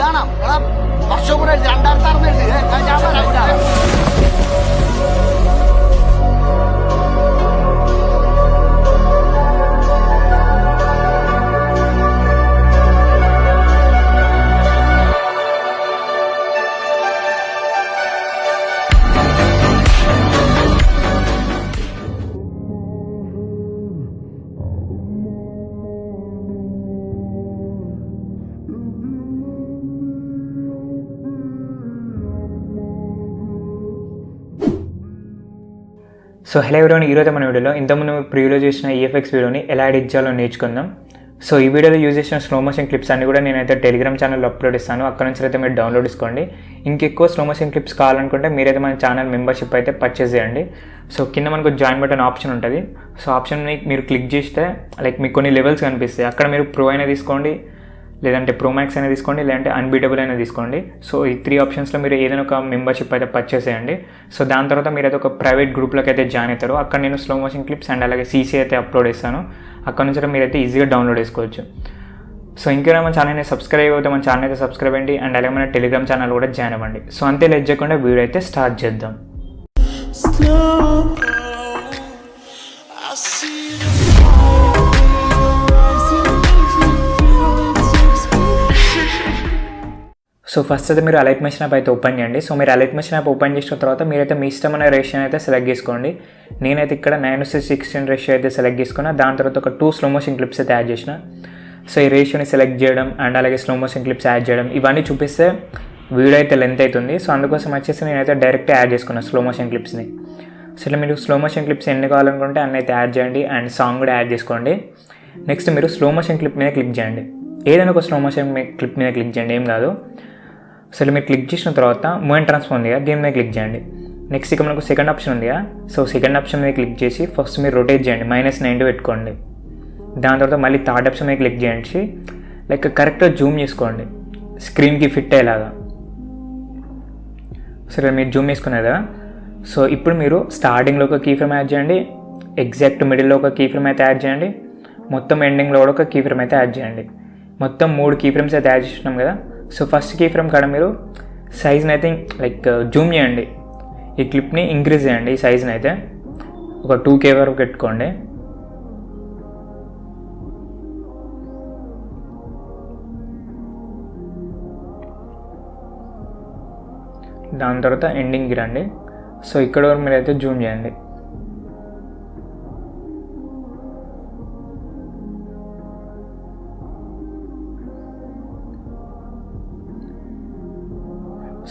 Dana, pasó por el andar tarde, so hello ఎవరోని ఈరోజు మన వీడియోలో ఇంతకుముందు ప్రీవ్యూలో చేసిన ఈఎఫ్ఎక్స్ వీడియోని ఎలా ఎడిట్ చేయాలో నేర్చుకుందాం. సో ఈ వీడియోలో యూజ్ చేసిన స్లో మోషన్ క్లిప్స్ అన్ని కూడా నేనైతే టెలిగ్రామ్ ఛానల్లో అప్లోడ్ ఇస్తాను. అక్కడ నుంచి అయితే మీరు డౌన్లోడ్ చేసుకోండి. ఇంకెక్కువ స్లో మోషన్ క్లిప్స్ కావాలనుకుంటే మీరైతే మన ఛానల్ మెంబర్షిప్ అయితే పర్చేస్ చేయండి. సో కింద మనకు జాయిన్ బటన్ ఆప్షన్ ఉంటుంది. సో ఆప్షన్ని మీరు క్లిక్ చేస్తే లైక్ మీకు కొన్ని లెవెల్స్ కనిపిస్తాయి. అక్కడ మీరు ప్రో అయినా తీసుకోండి, లేదంటే ప్రో మ్యాక్స్ అయినా తీసుకోండి, లేదంటే అన్బీటబుల్ అయినా తీసుకోండి. సో ఈ 3 ఆప్షన్స్లో మీరు ఏదైనా ఒక మెంబర్షిప్ అయితే పర్చేస్ చేయండి. సో దాని తర్వాత మీరు అయితే ఒక ప్రైవేట్ గ్రూప్లోకి అయితే జాయిన్ అవుతారు. అక్కడ నేను స్లో మోషన్ క్లిప్స్ అండ్ అలాగే సీసీ అయితే అప్లోడ్ చేస్తాను. అక్కడ నుంచి మీరైతే ఈజీగా డౌన్లోడ్ చేసుకోవచ్చు. సో ఇంకేమైనా మన ఛానల్ని సబ్స్క్రైబ్ అవుతే మన ఛానల్ అయితే సబ్స్క్రైబ్ అయ్యండి అండ్ అలాగే మన టెలిగ్రామ్ ఛానల్ కూడా జాయిన్ అవ్వండి. సో అంతే లేట్ చేయకుండా వీడియో అయితే స్టార్ట్ చేద్దాం. సో ఫస్ట్ అయితే మీరు అలైట్ మెషిన్ యాప్ అయితే ఓపెన్ చేయండి. సో మీరు అలైట్ మెషిన్ యాప్ ఓపెన్ చేసిన తర్వాత మీరైతే మీ ఇష్టమైన రేషియో అయితే సెలెక్ట్ చేసుకోండి. నేనైతే ఇక్కడ 9:16 రేషియో అయితే సెలెక్ట్ చేసుకున్నా. దాని తర్వాత ఒక 2 స్లో మోషన్ క్లిప్స్ అయితే యాడ్ చేసిన. సో ఈ రేషియోని సెలెక్ట్ చేయడం అండ్ అలాగే స్లో మోషన్ క్లిప్స్ యాడ్ చేయడం ఇవన్నీ చూపిస్తే వీడియో అయితే లెంత్ అవుతుంది. సో అందుకోసం వచ్చేసి నేనైతే డైరెక్ట్ యాడ్ చేసుకున్నాను స్లో మోషన్ క్లిప్స్ని. సో ఇట్లా మీరు స్లో మోషన్ క్లిప్స్ ఎన్ని కావాలనుకుంటే అన్నీ అయితే యాడ్ చేయండి అండ్ సాంగ్ కూడా యాడ్ చేసుకోండి. నెక్స్ట్ మీరు స్లో మోషన్ క్లిప్ మీద క్లిక్ చేయండి. ఏదైనా ఒక స్లో మోషన్ క్లిప్ మీద క్లిక్ చేయండి, ఏం కాదు. సో మీరు క్లిక్ చేసిన తర్వాత మూమెంట్ ట్రాన్స్ఫర్ ఉంది కదా, దీని మీద క్లిక్ చేయండి. నెక్స్ట్ ఇక మనకు సెకండ్ ఆప్షన్ ఉంది కదా, సో సెకండ్ ఆప్షన్ మీద క్లిక్ చేసి ఫస్ట్ మీరు రొటేట్ చేయండి, -90 పెట్టుకోండి. దాని తర్వాత మళ్ళీ థర్డ్ ఆప్షన్ మీద క్లిక్ చేయండి, లైక్ కరెక్ట్గా జూమ్ చేసుకోండి స్క్రీన్కి ఫిట్ అయ్యేలాగా. సరే మీరు జూమ్ చేసుకున్నారు కదా. సో ఇప్పుడు మీరు స్టార్టింగ్లో ఒక కీ ఫ్రేమ్ యాడ్ చేయండి, ఎగ్జాక్ట్ మిడిల్లో ఒక కీ ఫ్రేమ్ అయితే యాడ్ చేయండి, మొత్తం ఎండింగ్లో కూడా ఒక కీ ఫ్రేమ్ అయితే యాడ్ చేయండి. మొత్తం 3 కీ ఫ్రేమ్స్ అయితే యాడ్ చేసినాం కదా. సో ఫస్ట్ కీ ఫ్రేమ్ కాడ మీరు సైజ్ని అయితే లైక్ జూమ్ చేయండి, ఈ క్లిప్ని ఇంక్రీజ్ చేయండి, ఈ సైజ్ని అయితే ఒక 2K వరకు పెట్టుకోండి. దాని తర్వాత ఎండింగ్కి రండి. సో ఇక్కడ వరకు మీరైతే జూమ్ చేయండి.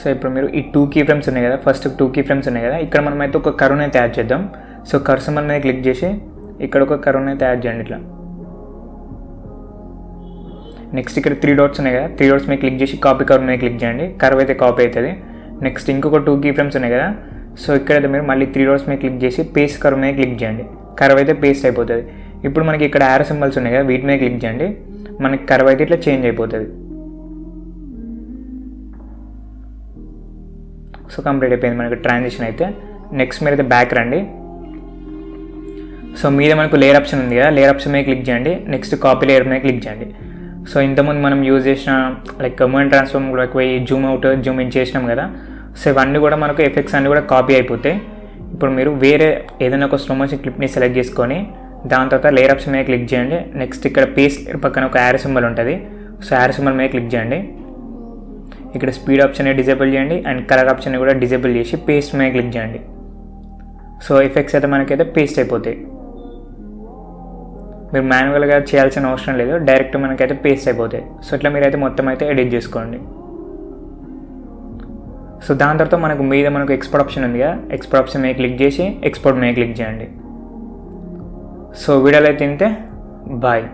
సో ఇప్పుడు మీరు ఈ 2 కీ ఫ్రేమ్స్ ఉన్నాయి కదా, ఫస్ట్ 2 కీ ఫ్రేమ్స్ ఉన్నాయి కదా, ఇక్కడ మనం అయితే ఒక కర్వ్ని అయితే యాడ్ చేద్దాం. సో కర్సర్ మీద క్లిక్ చేసి ఇక్కడ ఒక కర్వ్ని అయితే యాడ్ చేయండి ఇట్లా. నెక్స్ట్ ఇక్కడ 3 డాట్స్ ఉన్నాయి కదా, 3 డాట్స్ మీద క్లిక్ చేసి కాపీ కర్వ్ మీద క్లిక్ చేయండి, కర్వ్ అయితే కాపీ అవుతుంది. నెక్స్ట్ ఇంకొక 2 కీ ఫ్రేమ్స్ ఉన్నాయి కదా, సో ఇక్కడైతే మీరు మళ్ళీ 3 డాట్స్ మీద క్లిక్ చేసి పేస్ట్ కర్వ్ మీద క్లిక్ చేయండి, కర్వ్ అయితే పేస్ట్ అయిపోతుంది. ఇప్పుడు మనకి ఇక్కడ యారో సింబల్స్ ఉన్నాయి కదా, వీటి మీద క్లిక్ చేయండి, మనకి కర్వ్ అయితే ఇట్లా చేంజ్ అయిపోతుంది. సో కంప్లీట్ అయిపోయింది మనకి ట్రాన్సిషన్ అయితే. నెక్స్ట్ మీరైతే బ్యాక్ రండి. సో మీద మనకు లేయర్ ఆప్షన్ ఉంది కదా, లేయర్ ఆప్షన్ మీద క్లిక్ చేయండి, నెక్స్ట్ కాపీ లేయర్ మీద క్లిక్ చేయండి. సో ఇంతకుముందు మనం యూజ్ చేసిన లైక్ మూమెంట్ ట్రాన్స్ఫార్మ్ కూడా పోయి జూమ్ అవుట్ జూమ్ ఇన్ చేసినాం కదా. సో ఇవన్నీ కూడా మనకు ఎఫెక్ట్స్ అన్నీ కూడా కాపీ అయిపోతాయి. ఇప్పుడు మీరు వేరే ఏదైనా ఒక స్లో మోషన్ క్లిప్ని సెలెక్ట్ చేసుకొని దాని తర్వాత లేయర్ ఆప్షన్ మీద క్లిక్ చేయండి. నెక్స్ట్ ఇక్కడ పేస్ట్ పక్కన ఒక యారో సింబల్ ఉంటుంది, సో యారో సింబల్ మీద క్లిక్ చేయండి. ఇక్కడ స్పీడ్ ఆప్షన్ని డిజేబుల్ చేయండి అండ్ కలర్ ఆప్షన్ని కూడా డిజేబుల్ చేసి పేస్ట్ మీద క్లిక్ చేయండి. సో ఎఫెక్ట్స్ అయితే మనకైతే పేస్ట్ అయిపోతాయి. మీరు మాన్యువల్గా చేయాల్సిన అవసరం లేదు, డైరెక్ట్ మనకైతే పేస్ట్ అయిపోతాయి. సో ఇట్లా మీరైతే మొత్తం అయితే ఎడిట్ చేసుకోండి. సో దాని తర్వాత మనకు ఎక్స్పోర్ట్ ఆప్షన్ ఉంది కదా, ఎక్స్పోర్ట్ ఆప్షన్ మీద క్లిక్ చేసి ఎక్స్పోర్ట్ మీద క్లిక్ చేయండి. సో వీడియోలో అయితే ఇంతే, బాయ్.